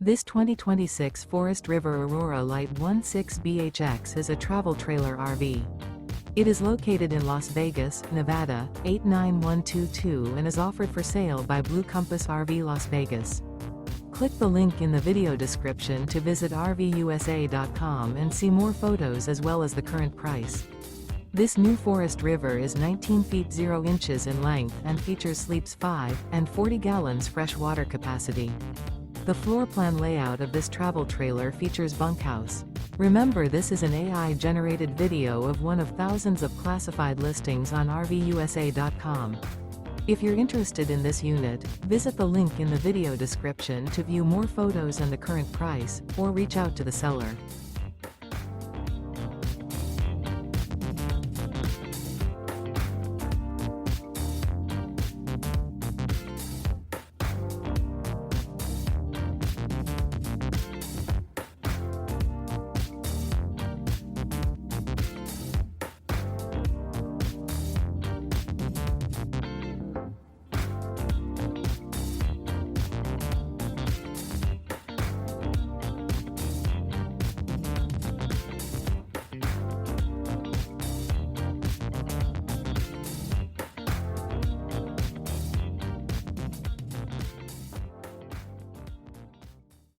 This 2026 Forest River Aurora Light 16BHX is a travel trailer RV. It is located in Las Vegas, Nevada, 89122 and is offered for sale by Blue Compass RV Las Vegas. Click the link in the video description to visit RVUSA.com and see more photos as well as the current price. This new Forest River is 19 feet 0 inches in length and features sleeps 5 and 40 gallons fresh water capacity. The floor plan layout of this travel trailer features bunkhouse. Remember, this is an AI-generated video of one of thousands of classified listings on RVUSA.com. If you're interested in this unit, visit the link in the video description to view more photos and the current price, or reach out to the seller.